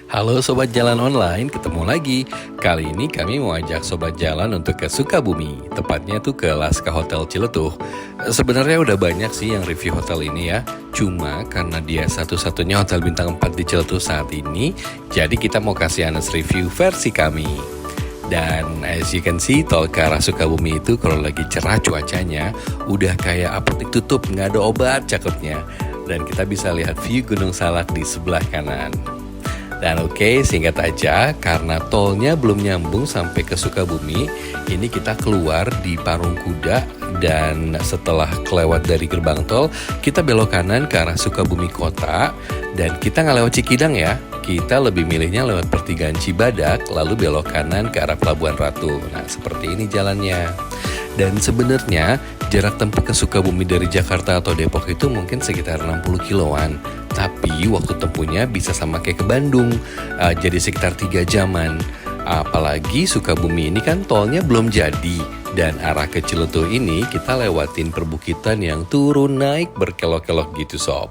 Halo Sobat Jalan Online, ketemu lagi. Kali ini kami mau ajak Sobat Jalan untuk ke Sukabumi, tepatnya tuh ke Laska Hotel Ciletuh. Sebenarnya udah banyak sih yang review hotel ini ya, cuma karena dia satu-satunya hotel bintang 4 di Ciletuh saat ini, jadi kita mau kasih honest review versi kami. Dan as you can see, tol ke arah Sukabumi itu kalau lagi cerah cuacanya, udah kayak apotek tutup, nggak ada obat cakepnya. Dan kita bisa lihat view Gunung Salak di sebelah kanan. Dan oke, singkat aja, karena tolnya belum nyambung sampai ke Sukabumi, ini kita keluar di Parung Kuda, dan setelah kelewat dari gerbang tol, kita belok kanan ke arah Sukabumi Kota, dan kita nggak lewat Cikidang ya, kita lebih milihnya lewat pertigaan Cibadak, lalu belok kanan ke arah Pelabuhan Ratu. Nah, seperti ini jalannya. Dan sebenarnya jarak tempuh ke Sukabumi dari Jakarta atau Depok itu mungkin sekitar 60 kiloan. Tapi waktu tempuhnya bisa sama kayak ke Bandung, jadi sekitar 3 jaman. Apalagi Sukabumi ini kan tolnya belum jadi. Dan arah ke Ciletuh ini kita lewatin perbukitan yang turun naik berkelok-kelok gitu sob.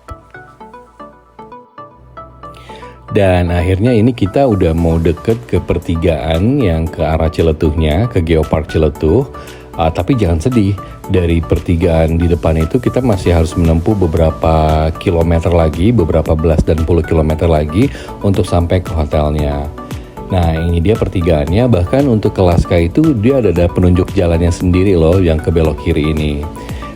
Dan akhirnya ini kita udah mau deket ke pertigaan yang ke arah Ciletuhnya, ke Geopark Ciletuh. Tapi jangan sedih, dari pertigaan di depan itu kita masih harus menempuh beberapa kilometer lagi, beberapa belas dan puluh kilometer lagi untuk sampai ke hotelnya. Nah, ini dia pertigaannya, bahkan untuk ke Laska itu dia ada penunjuk jalannya sendiri loh yang ke belok kiri ini.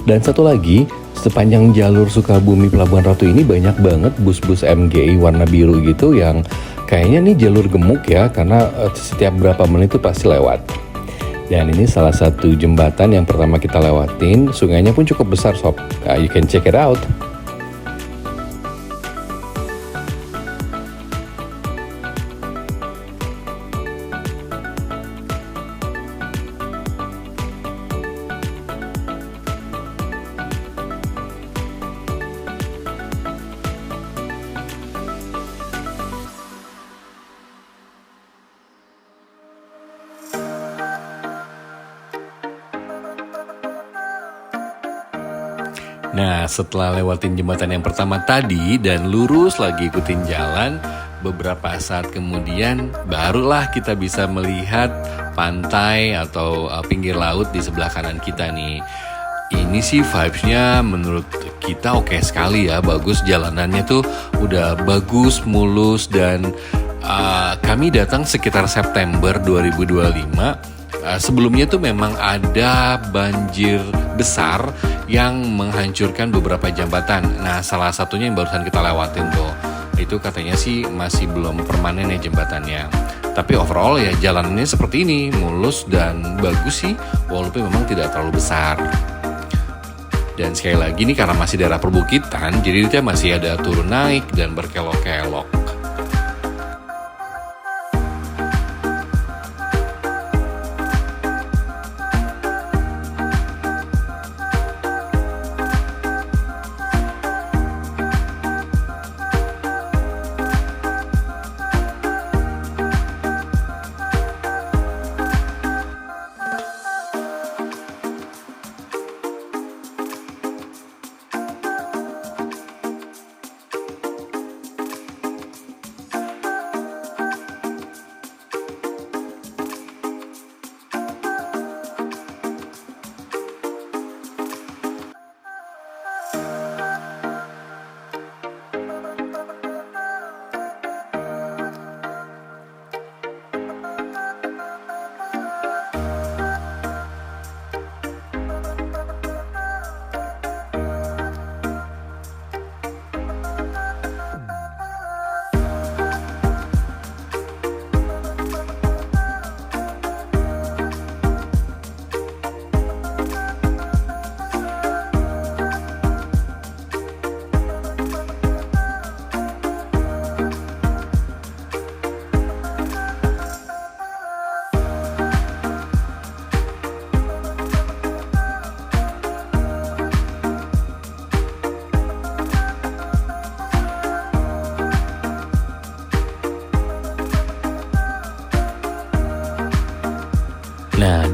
Dan satu lagi, sepanjang jalur Sukabumi Pelabuhan Ratu ini banyak banget bus-bus MGI warna biru gitu yang kayaknya nih jalur gemuk ya, karena setiap berapa menit itu pasti lewat. Dan ini salah satu jembatan yang pertama kita lewatin, sungainya pun cukup besar sob, you can check it out. Nah, setelah lewatin jembatan yang pertama tadi dan lurus lagi ikutin jalan, beberapa saat kemudian barulah kita bisa melihat pantai atau pinggir laut di sebelah kanan kita nih. Ini sih vibes-nya menurut kita oke sekali ya, bagus, jalanannya tuh udah bagus, mulus, dan kami datang sekitar September 2025. Sebelumnya tuh memang ada banjir besar yang menghancurkan beberapa jembatan. Nah, salah satunya yang barusan kita lewatin tuh, itu katanya sih masih belum permanen ya jembatannya. Tapi overall ya jalanannya seperti ini, mulus dan bagus sih, walaupun memang tidak terlalu besar. Dan sekali lagi nih karena masih daerah perbukitan, jadi dia masih ada turun naik dan berkelok-kelok.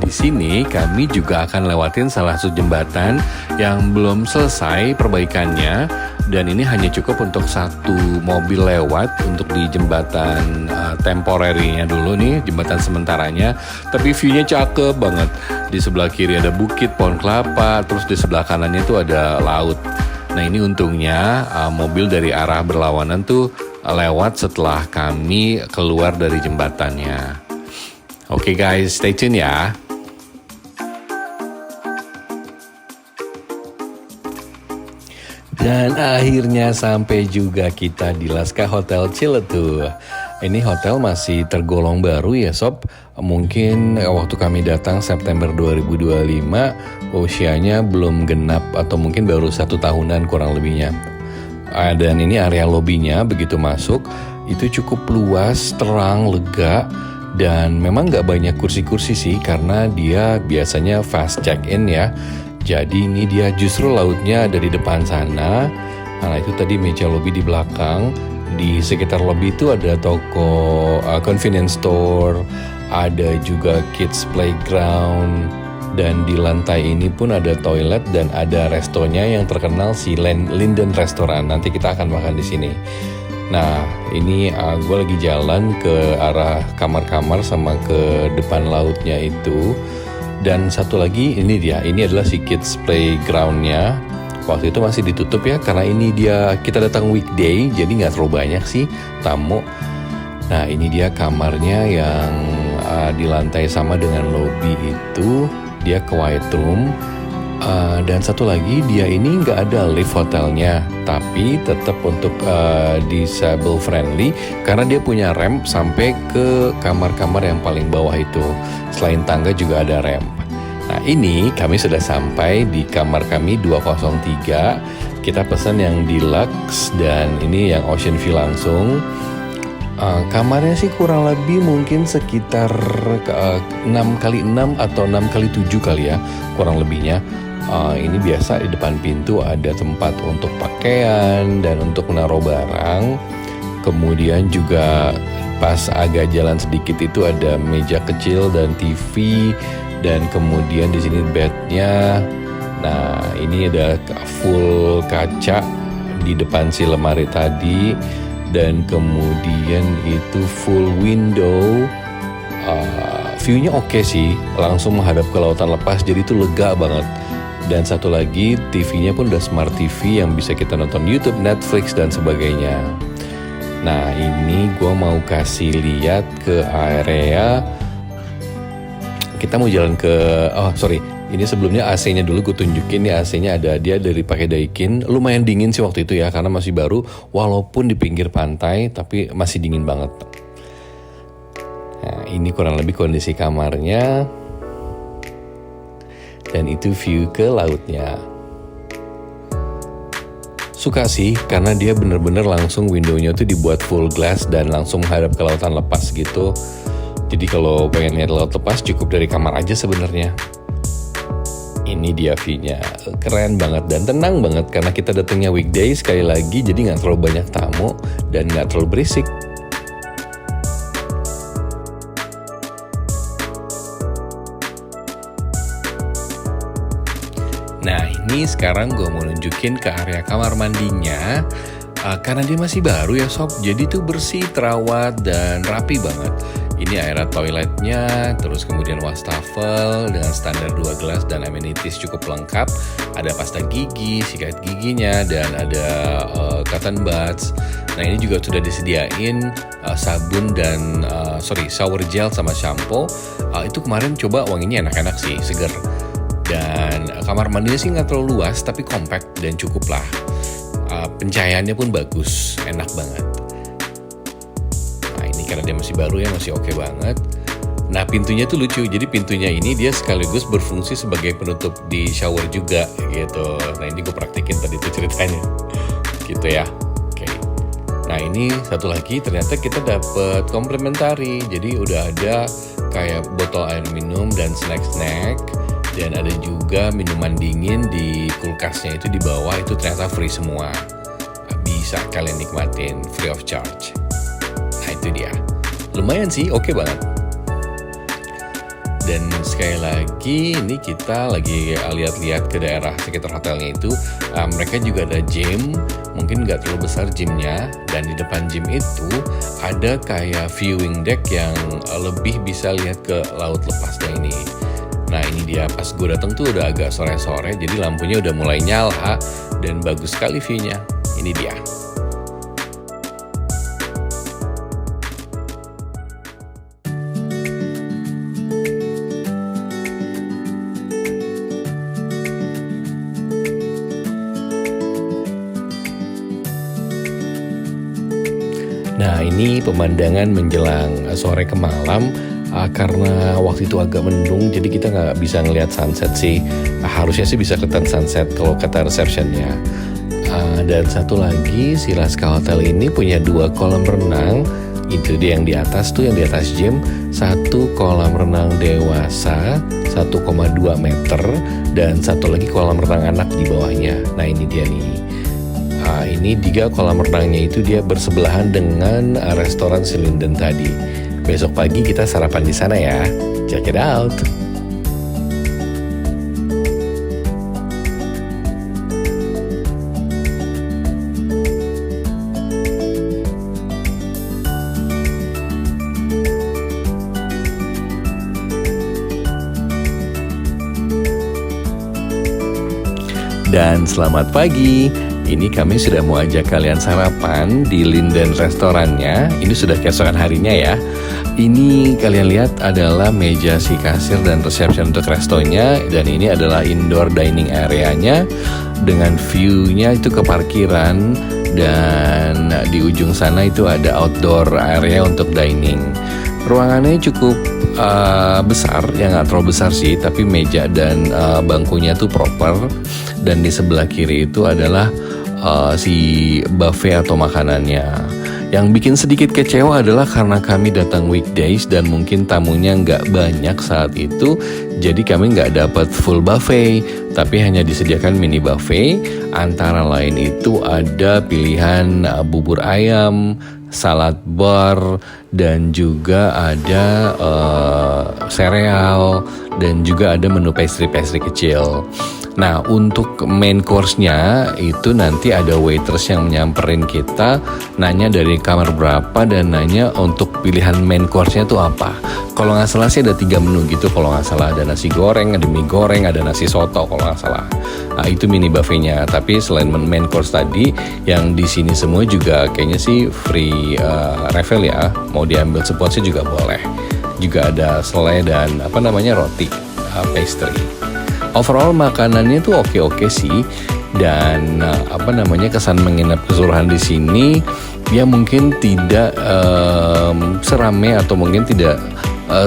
di sini kami juga akan lewatin salah satu jembatan yang belum selesai perbaikannya, dan ini hanya cukup untuk satu mobil lewat untuk di jembatan temporary-nya dulu nih, jembatan sementaranya. Tapi view-nya cakep banget. Di sebelah kiri ada bukit, pohon kelapa, terus di sebelah kanannya tuh ada laut. Nah ini untungnya mobil dari arah berlawanan tuh lewat setelah kami keluar dari jembatannya. Oke guys, stay tune ya. Dan akhirnya sampai juga kita di Laska Hotel Ciletuh. Ini hotel masih tergolong baru ya sob. Mungkin waktu kami datang September 2025 usianya belum genap atau mungkin baru 1 tahunan kurang lebihnya. Dan ini area lobinya begitu masuk itu cukup luas, terang, lega. Dan memang gak banyak kursi-kursi sih karena dia biasanya fast check-in ya. Jadi ini dia justru lautnya ada di depan sana. Nah itu tadi meja lobby di belakang. Di sekitar lobby itu ada toko convenience store, ada juga kids playground. Dan di lantai ini pun ada toilet dan ada restonya yang terkenal si Linden Restaurant. Nanti kita akan makan di sini. Nah ini gue lagi jalan ke arah kamar-kamar sama ke depan lautnya itu. Dan satu lagi ini adalah si kids playgroundnya. Waktu itu masih ditutup ya karena ini kita datang weekday jadi nggak terlalu banyak sih tamu. Nah ini dia kamarnya yang di lantai sama dengan lobby itu, dia quiet room. Dan satu lagi dia ini nggak ada lift hotelnya, tapi tetap untuk disable friendly karena dia punya ramp sampai ke kamar-kamar yang paling bawah itu. Selain tangga juga ada ramp. Nah ini kami sudah sampai di kamar kami 203. Kita pesan yang deluxe dan ini yang ocean view langsung. Kamarnya sih kurang lebih mungkin sekitar 6x6 atau 6x7 kali ya kurang lebihnya. Ini biasa di depan pintu ada tempat untuk pakaian dan untuk menaruh barang. Kemudian juga pas agak jalan sedikit itu ada meja kecil dan TV, dan kemudian di sini bednya. Nah ini ada full kaca di depan si lemari tadi, dan kemudian itu full window. View-nya oke sih, langsung menghadap ke lautan lepas, jadi itu lega banget. Dan satu lagi TV-nya pun udah smart TV yang bisa kita nonton YouTube, Netflix dan sebagainya. Nah ini gue mau kasih lihat ke area. Kita mau jalan ke, ini sebelumnya AC-nya dulu gue tunjukin nih. AC-nya dia dari pakai Daikin. Lumayan dingin sih waktu itu ya karena masih baru, walaupun di pinggir pantai tapi masih dingin banget. Nah ini kurang lebih kondisi kamarnya. Dan itu view ke lautnya. Suka sih karena dia bener-bener langsung window-nya tuh dibuat full glass dan langsung menghadap ke lautan lepas gitu. Jadi kalau pengen lihat laut lepas cukup dari kamar aja sebenarnya. Ini dia view-nya, keren banget dan tenang banget karena kita datangnya weekday sekali lagi, jadi nggak terlalu banyak tamu dan nggak terlalu berisik. Nah ini sekarang gue mau nunjukin ke area kamar mandinya. Karena dia masih baru ya sob, jadi tuh bersih, terawat, dan rapi banget. Ini area toiletnya, terus kemudian wastafel dengan standar 2 gelas dan amenities cukup lengkap. Ada pasta gigi, sikat giginya, dan ada cotton buds. Nah ini juga sudah disediain sabun dan shower gel sama shampoo. Itu kemarin coba wanginya enak-enak sih, seger. Dan kamar mandinya sih nggak terlalu luas tapi compact dan cukup lah. Pencahayaannya pun bagus, enak banget. Nah ini karena dia masih baru ya, masih oke banget. Nah pintunya tuh lucu, jadi pintunya ini dia sekaligus berfungsi sebagai penutup di shower juga gitu. Nah ini gue praktekin tadi tuh ceritanya gitu ya. Oke. Nah ini satu lagi ternyata kita dapet komplementari, jadi udah ada kayak botol air minum dan snack-snack. Dan ada juga minuman dingin di kulkasnya itu di bawah, itu ternyata free semua. Bisa kalian nikmatin free of charge. Nah itu dia. Lumayan sih, oke banget. Dan sekali lagi ini kita lagi lihat-lihat ke daerah sekitar hotelnya itu, mereka juga ada gym, mungkin nggak terlalu besar gymnya, dan di depan gym itu ada kayak viewing deck yang lebih bisa lihat ke laut lepasnya ini. Nah ini dia, pas gue datang tuh udah agak sore-sore, jadi lampunya udah mulai nyala dan bagus sekali view-nya. Ini dia. Nah ini pemandangan menjelang sore ke malam, karena waktu itu agak mendung jadi kita nggak bisa ngelihat sunset sih. Harusnya sih bisa kelihatan sunset kalau kata receptionnya. Dan satu lagi, si Laska Hotel ini punya 2 kolam renang. Itu dia yang di atas tuh, yang di atas gym. 1 kolam renang dewasa 1,2 meter, dan satu lagi kolam renang anak di bawahnya. Nah ini dia nih. Ini 3 kolam renangnya itu dia bersebelahan dengan restoran si Linden tadi. Besok pagi kita sarapan di sana ya. Check it out. Dan selamat pagi. Ini kami sudah mau ajak kalian sarapan di Linden restorannya. Ini sudah keesokan harinya ya. Ini kalian lihat adalah meja si kasir dan reception untuk restonya. Dan ini adalah indoor dining area-nya dengan view-nya itu ke parkiran. Dan di ujung sana itu ada outdoor area untuk dining. Ruangannya cukup besar, ya nggak terlalu besar sih, tapi meja dan bangkunya tuh proper. Dan di sebelah kiri itu adalah si buffet atau makanannya. Yang bikin sedikit kecewa adalah karena kami datang weekdays dan mungkin tamunya nggak banyak saat itu, jadi kami nggak dapat full buffet, tapi hanya disediakan mini buffet. Antara lain itu ada pilihan bubur ayam, salad bar, dan juga ada sereal, dan juga ada menu pastry-pastry kecil. Nah untuk main course-nya itu nanti ada waiters yang nyamperin kita, nanya dari kamar berapa dan nanya untuk pilihan main course-nya tuh apa. Kalau nggak salah sih ada 3 menu gitu, kalau nggak salah ada nasi goreng, ada mie goreng, ada nasi soto kalau nggak salah. Nah itu mini buffet-nya. Tapi selain main course tadi, yang di sini semua juga kayaknya sih free refill ya. Mau diambil sepuasnya juga boleh. Juga ada selai dan roti pastry. Overall makanannya tuh oke-oke sih, dan kesan menginap keseluruhan di sini ya mungkin tidak serame atau mungkin tidak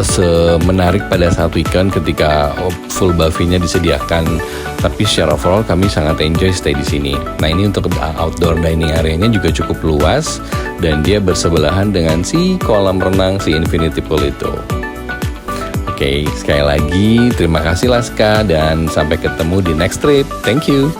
semenarik pada saat weekend ketika full buffet-nya disediakan. Tapi secara overall kami sangat enjoy stay di sini. Nah ini untuk outdoor dining area-nya juga cukup luas dan dia bersebelahan dengan si kolam renang si infinity pool itu. Oke, sekali lagi terima kasih Laska dan sampai ketemu di next trip. Thank you.